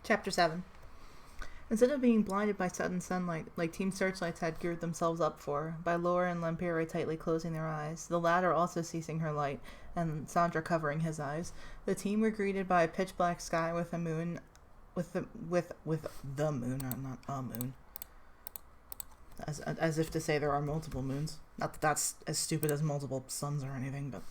Chapter 7. Instead of being blinded by sudden sunlight, like Team Searchlights had geared themselves up for, by Laura and Lampere tightly closing their eyes, the latter also ceasing her light, and Sandra covering his eyes, the team were greeted by a pitch-black sky with a moon, with the moon, not a moon. As if to say there are multiple moons. Not that that's as stupid as multiple suns or anything, but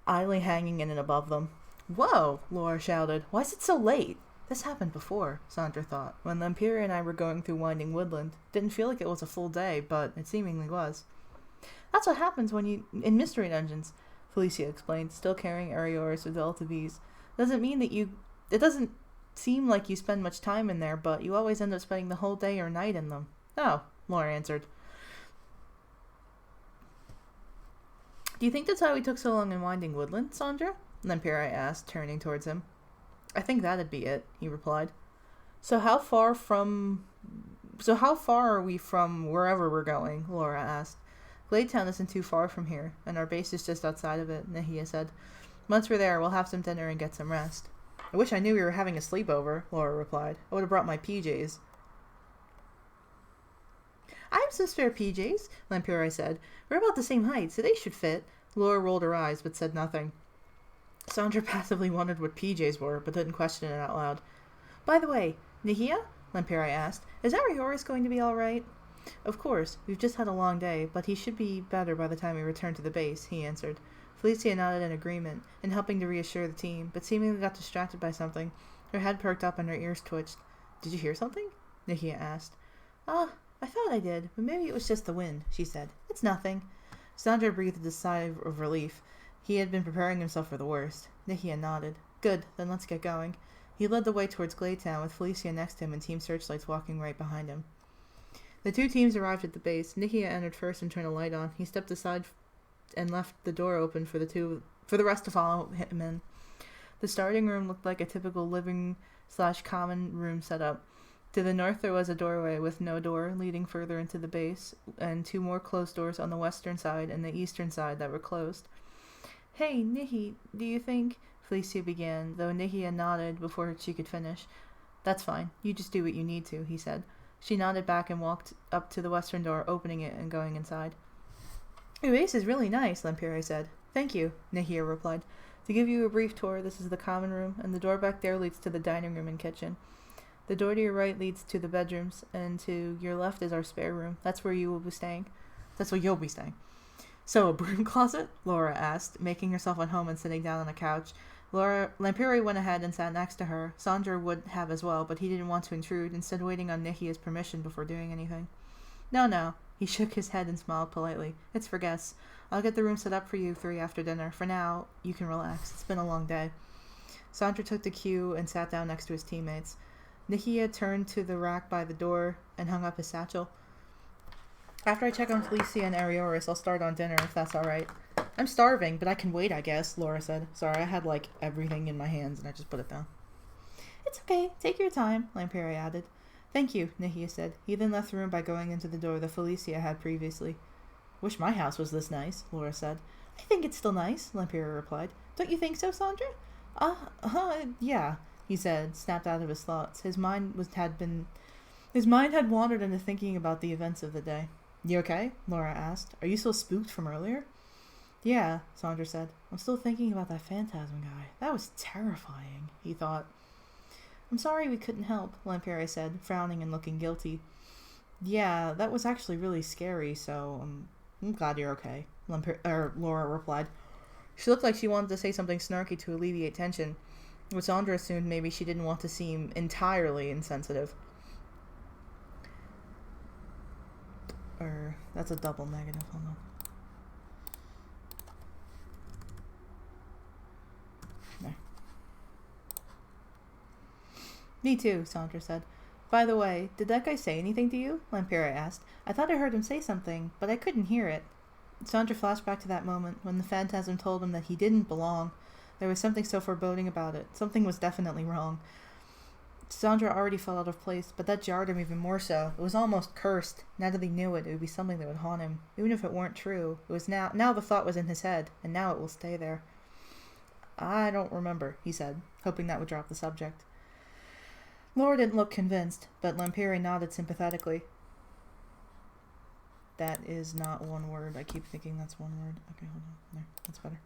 idly hanging in and above them. Whoa! Laura shouted. Why is it so late? This happened before, Sandra thought, when Lampere and I were going through Winding Woodland. Didn't feel like it was a full day, but it seemingly was. That's what happens when you in mystery dungeons, Felicia explained, still carrying Arioris with relative ease. Doesn't mean that it doesn't seem like you spend much time in there, but you always end up spending the whole day or night in them. Oh, Laura answered. Do you think that's why we took so long in Winding Woodland, Sandra? Lampere asked, turning towards him. I think that'd be it, he replied. So how far are we from wherever we're going? Laura asked. Gladetown isn't too far from here, and our base is just outside of it, Nahia said. Once we're there, we'll have some dinner and get some rest. I wish I knew we were having a sleepover, Laura replied. I would have brought my PJs. I have some spare PJs, Lampere said. We're about the same height, so they should fit. Laura rolled her eyes, but said nothing. Sandra passively wondered what PJs were, but didn't question it out loud. By the way, Nahia? Lampere asked. Is Arioris going to be all right? Of course. We've just had a long day, but he should be better by the time we return to the base, he answered. Felicia nodded in agreement, in helping to reassure the team, but seemingly got distracted by something. Her head perked up and her ears twitched. Did you hear something? Nahia asked. I thought I did, but maybe it was just the wind, she said. It's nothing. Sandra breathed a sigh of relief. He had been preparing himself for the worst. Nahia nodded. Good, then let's get going. He led the way towards Gladetown, with Felicia next to him and Team Searchlights walking right behind him. The two teams arrived at the base. Nahia entered first and turned a light on. He stepped aside and left the door open for the rest to follow him in. The starting room looked like a typical living/common room setup. To the north there was a doorway with no door leading further into the base, and two more closed doors on the western side and the eastern side that were closed. Hey, Nihi, do you think... Felicia began, though Nahia nodded before she could finish. That's fine. You just do what you need to, he said. She nodded back and walked up to the western door, opening it and going inside. Your base is really nice, Lampere said. Thank you, Nahia replied. To give you a brief tour, this is the common room, and the door back there leads to the dining room and kitchen. The door to your right leads to the bedrooms, and to your left is our spare room. That's where you will be staying. That's where you'll be staying. So, a broom closet? Laura asked, making herself at home and sitting down on a couch. Lampere went ahead and sat next to her. Sandra would have as well, but he didn't want to intrude, instead waiting on Nihia's permission before doing anything. No. He shook his head and smiled politely. It's for guests. I'll get the room set up for you three after dinner. For now, you can relax. It's been a long day. Sandra took the cue and sat down next to his teammates. Nahia turned to the rack by the door and hung up his satchel. After I check on Felicia and Arioris, I'll start on dinner, if that's alright. I'm starving, but I can wait, I guess, Laura said. Sorry, I had, everything in my hands, and I just put it down. It's okay. Take your time, Lampere added. Thank you, Nahia said. He then left the room by going into the door that Felicia had previously. Wish my house was this nice, Laura said. I think it's still nice, Lampere replied. Don't you think so, Sandra? Yeah, he said, snapped out of his thoughts. His mind had wandered into thinking about the events of the day. You okay? Laura asked. Are you still spooked from earlier? Yeah, Sandra said. I'm still thinking about that phantasm guy. That was terrifying, he thought. I'm sorry we couldn't help, Lampere said, frowning and looking guilty. Yeah, that was actually really scary, so I'm glad you're okay, Laura replied. She looked like she wanted to say something snarky to alleviate tension, which Sandra assumed maybe she didn't want to seem entirely insensitive. That's a double negative, hold on. There. Me too, Sandra said. By the way, did that guy say anything to you? Lampere asked. I thought I heard him say something, but I couldn't hear it. Sandra flashed back to that moment when the phantasm told him that he didn't belong. There was something so foreboding about it. Something was definitely wrong. Sandra already felt out of place, but that jarred him even more so. It was almost cursed. Now that he knew it, it would be something that would haunt him. Even if it weren't true. It was now the thought was in his head, and now it will stay there. I don't remember, he said, hoping that would drop the subject. Laura didn't look convinced, but Lamperi nodded sympathetically. That is not one word. I keep thinking that's one word. Okay, hold on. There, that's better.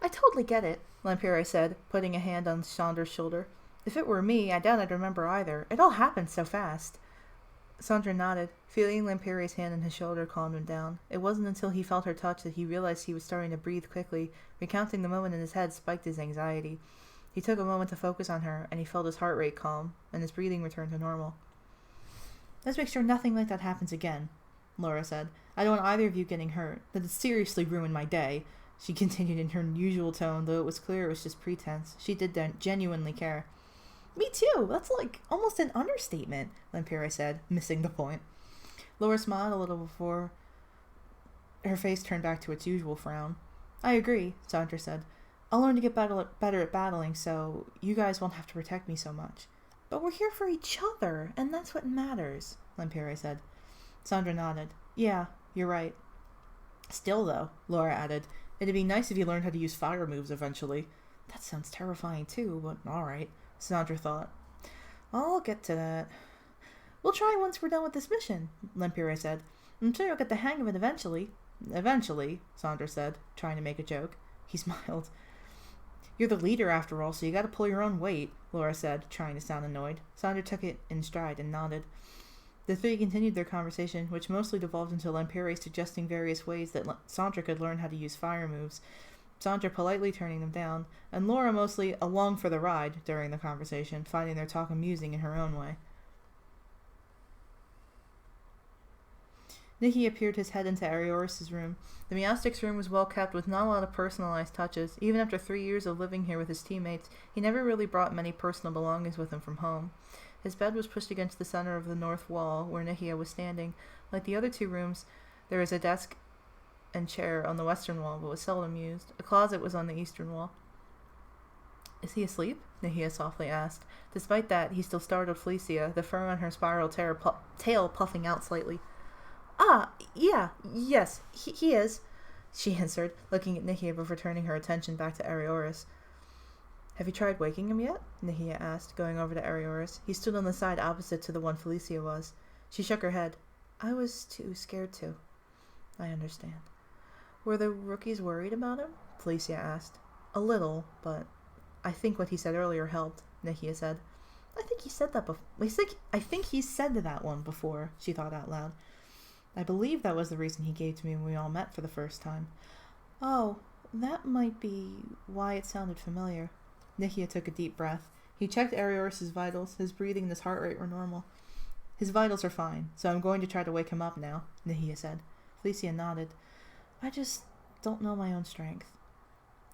I totally get it, Lamperi said, putting a hand on Sandra's shoulder. If it were me, I doubt I'd remember either. It all happened so fast. Sandra nodded. Feeling Lamperi's hand on his shoulder calmed him down. It wasn't until he felt her touch that he realized he was starting to breathe quickly. Recounting the moment in his head spiked his anxiety. He took a moment to focus on her, and he felt his heart rate calm, and his breathing returned to normal. Let's make sure nothing like that happens again, Laura said. I don't want either of you getting hurt. That would seriously ruin my day. She continued in her usual tone, though it was clear it was just pretense. She did genuinely care. Me too. That's like almost an understatement, Lamperi said, missing the point. Laura smiled a little before her face turned back to its usual frown. I agree, Sandra said. I'll learn to get better at battling, so you guys won't have to protect me so much. But we're here for each other, and that's what matters, Lamperi said. Sandra nodded. Yeah, you're right. Still, though, Laura added, it'd be nice if you learned how to use fire moves eventually. That sounds terrifying too, but alright, Sandra thought. I'll get to that. We'll try once we're done with this mission, Lamperi said. I'm sure you'll get the hang of it eventually. Eventually, Sandra said, trying to make a joke. He smiled. You're the leader after all, so you gotta pull your own weight, Laura said, trying to sound annoyed. Sandra took it in stride and nodded. The three continued their conversation, which mostly devolved into Lamperi suggesting various ways that Sandra could learn how to use fire moves, Sandra politely turning them down, and Laura mostly along for the ride during the conversation, finding their talk amusing in her own way. Nikki peered his head into Arioris' room. The Meowstic's room was well kept with not a lot of personalized touches. Even after 3 years of living here with his teammates, he never really brought many personal belongings with him from home. His bed was pushed against the center of the north wall, where Nihia was standing. Like the other two rooms, there was a desk and chair on the western wall, but was seldom used. A closet was on the eastern wall. Is he asleep? Nihia softly asked. Despite that, he still startled Felicia, the fur on her spiral tail puffing out slightly. Yes, he is, she answered, looking at Nihia before turning her attention back to Arioris. Have you tried waking him yet? Nihia asked, going over to Arioris. He stood on the side opposite to the one Felicia was. She shook her head. I was too scared to. I understand. Were the rookies worried about him? Felicia asked. A little, but I think what he said earlier helped, Nihia said. I think he said that before. I think he said that one before, she thought out loud. I believe that was the reason he gave to me when we all met for the first time. Oh, that might be why it sounded familiar. Nihia took a deep breath. He checked Arioris' vitals. His breathing and his heart rate were normal. His vitals are fine, so I'm going to try to wake him up now, Nihia said. Felicia nodded. I just don't know my own strength.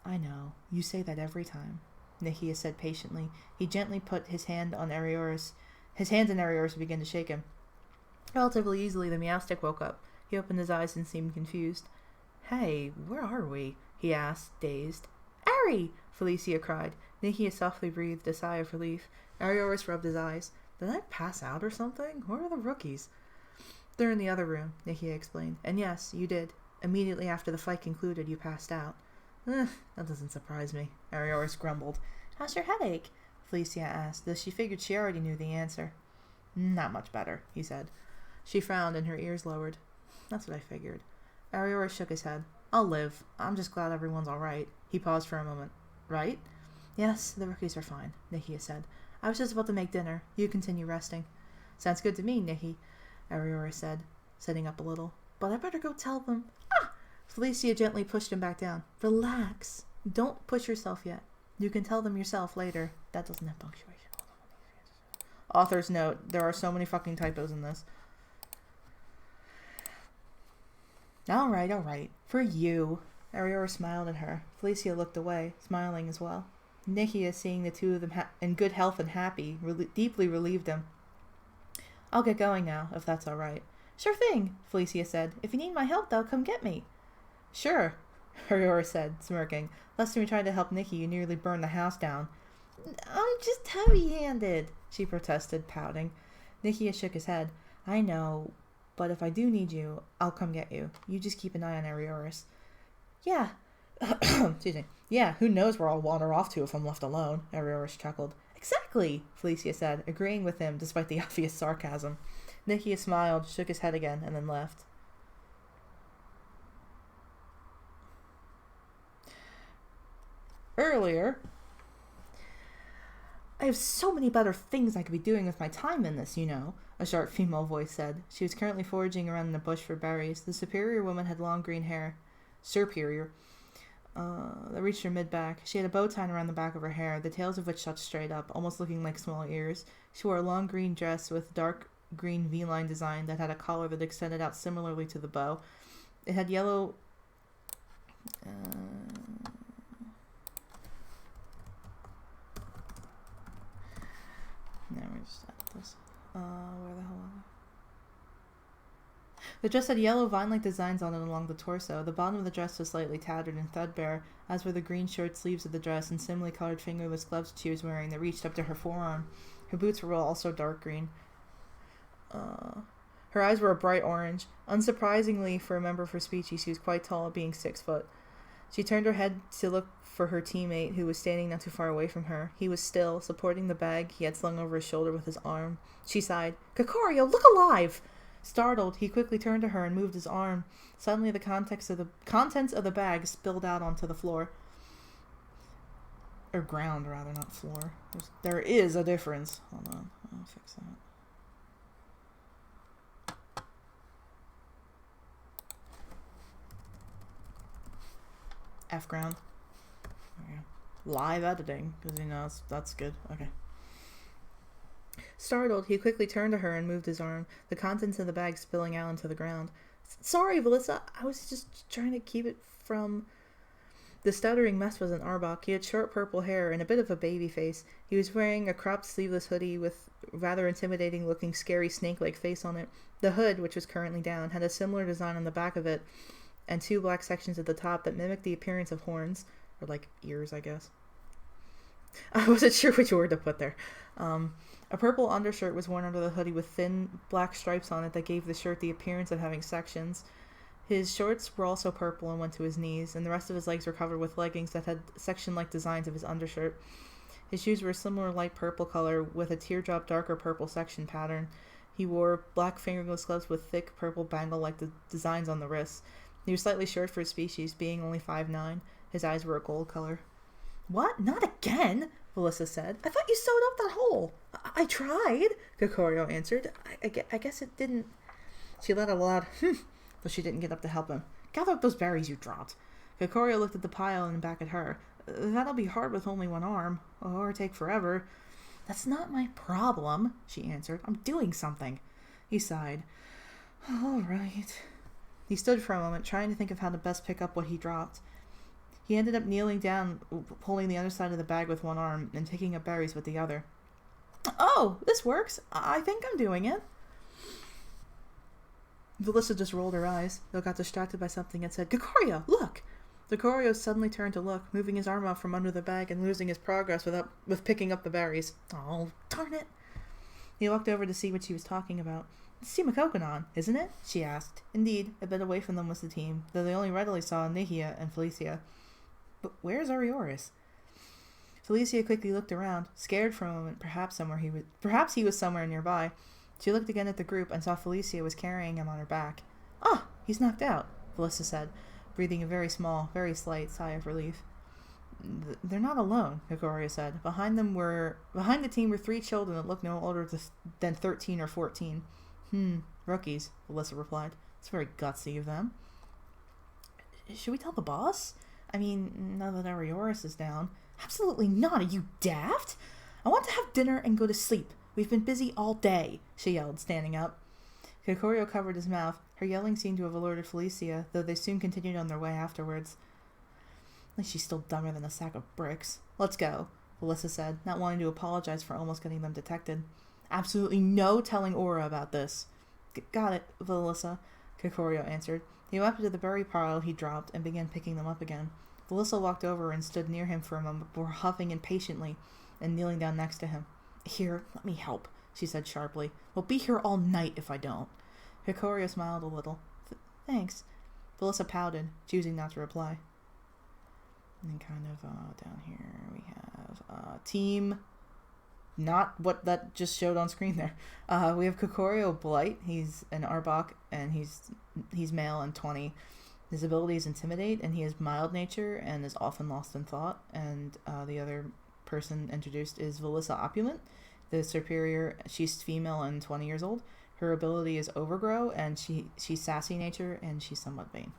I know. You say that every time, Nihia said patiently. He gently put his hand on Arioris. His hands on Arioris began to shake him. Relatively easily, the Meowstick woke up. He opened his eyes and seemed confused. Hey, where are we? He asked, dazed. Ari! Felicia cried. Nihia softly breathed a sigh of relief. Arioris rubbed his eyes. Did I pass out or something? Where are the rookies? They're in the other room, Nihia explained. And yes, you did. Immediately after the fight concluded, you passed out. That doesn't surprise me, Arioris grumbled. How's your headache? Felicia asked, though she figured she already knew the answer. Not much better, he said. She frowned and her ears lowered. That's what I figured. Arioris shook his head. I'll live. I'm just glad everyone's all right. He paused for a moment. Right? Yes, the rookies are fine, Nihia said. I was just about to make dinner. You continue resting. Sounds good to me, Nihi, Arioris said, sitting up a little. But I better go tell them. Felicia gently pushed him back down. Relax. Don't push yourself yet. You can tell them yourself later. That doesn't have punctuation. Author's note. There are so many fucking typos in this. All right. For you. Arioris smiled at her. Felicia looked away, smiling as well. Nihia, seeing the two of them in good health and happy, deeply relieved him. I'll get going now, if that's all right. Sure thing, Felicia said. If you need my help, though, come get me. Sure, Arioris said, smirking. Last time you tried to help Nikki, you nearly burned the house down. I'm just heavy-handed, she protested, pouting. Nihia shook his head. I know, but if I do need you, I'll come get you. You just keep an eye on Arioris. Yeah. Excuse me. Yeah, who knows where I'll wander off to if I'm left alone, Arioris chuckled. Exactly, Felicia said, agreeing with him despite the obvious sarcasm. Nikia smiled, shook his head again, and then left. Earlier, I have so many better things I could be doing with my time than this, you know, a sharp female voice said. She was currently foraging around in a bush for berries. The superior woman had long green hair. Superior. That reached her mid-back. She had a bow tied around the back of her hair, the tails of which shot straight up, almost looking like small ears. She wore a long green dress with dark green V-line design that had a collar that extended out similarly to the bow. It had yellow... No, we just added this. Where the hell are we? The dress had yellow vine-like designs on it along the torso. The bottom of the dress was slightly tattered and threadbare, as were the green shirt sleeves of the dress and similarly colored fingerless gloves she was wearing that reached up to her forearm. Her boots were also dark green. Her eyes were a bright orange. Unsurprisingly, for a member of her species, she was quite tall, being 6 foot. She turned her head to look for her teammate, who was standing not too far away from her. He was still, supporting the bag he had slung over his shoulder with his arm. She sighed. Kakorio, look alive! Startled, he quickly turned to her and moved his arm. Suddenly, the contents of the bag spilled out onto the floor. Or ground, rather, not floor. There is a difference. Hold on, I'll fix that. F ground. Okay. Live editing, because you know that's good. Okay. Startled, he quickly turned to her and moved his arm, the contents of the bag spilling out onto the ground. Sorry, Melissa, I was just trying to keep it from... The stuttering mess was an Arbok. He had short purple hair and a bit of a baby face. He was wearing a cropped sleeveless hoodie with rather intimidating looking scary snake-like face on it. The hood, which was currently down, had a similar design on the back of it, and 2 black sections at the top that mimicked the appearance of horns. Or like ears, I guess. I wasn't sure which word to put there. A purple undershirt was worn under the hoodie with thin black stripes on it that gave the shirt the appearance of having sections. His shorts were also purple and went to his knees, and the rest of his legs were covered with leggings that had section-like designs of his undershirt. His shoes were a similar light purple color with a teardrop darker purple section pattern. He wore black fingerless gloves with thick purple bangle-like designs on the wrists. He was slightly short for his species, being only 5'9". His eyes were a gold color. What? Not again? Melissa said. I thought you sewed up that hole. I tried, Kakorio answered. I guess it didn't... She let out a loud, but she didn't get up to help him. Gather up those berries you dropped. Kakorio looked at the pile and back at her. That'll be hard with only one arm, or take forever. That's not my problem, she answered. I'm doing something. He sighed. All right. He stood for a moment, trying to think of how to best pick up what he dropped. He ended up kneeling down, pulling the other side of the bag with one arm, and picking up berries with the other. Oh, this works. I think I'm doing it. Melissa just rolled her eyes, though got distracted by something and said, Kakorio, look! Kakorio suddenly turned to look, moving his arm out from under the bag and losing his progress with picking up the berries. Oh, darn it. He walked over to see what she was talking about. It's Team Kokonon, isn't it? She asked. Indeed, a bit away from them was the team, though they only readily saw Nihia and Felicia. But where's Arioris? Felicia quickly looked around, scared for a moment. Perhaps he was somewhere nearby. She looked again at the group and saw Felicia was carrying him on her back. Ah, he's knocked out, Felicia said, breathing a very small, very slight sigh of relief. They're not alone, Kakorio said. Behind the team were 3 children that looked no older than 13 or 14. Rookies, Melissa replied. It's very gutsy of them. Should we tell the boss? I mean, now that Arioris is down. Absolutely not, are you daft? I want to have dinner and go to sleep. We've been busy all day, she yelled, standing up. Kakorio covered his mouth. Her yelling seemed to have alerted Felicia, though they soon continued on their way afterwards. At least she's still dumber than a sack of bricks. Let's go, Melissa said, not wanting to apologize for almost getting them detected. Absolutely no telling Aura about this. Got it, Melissa, Kakorio answered. He went up to the berry pile he dropped and began picking them up again. Melissa walked over and stood near him for a moment before huffing impatiently and kneeling down next to him. Here, let me help, she said sharply. We'll be here all night if I don't. Kakorio smiled a little. Thanks. Melissa pouted, choosing not to reply. And then kind of down here we have team, not what that just showed on screen there. We have Kakorio Blight. He's an Arbok, and he's male and 20. His ability is Intimidate, and he has mild nature and is often lost in thought. And the other person introduced is Velissa Opulent, the superior. She's female and 20 years old. Her ability is Overgrow, and she's sassy nature, and she's somewhat vain.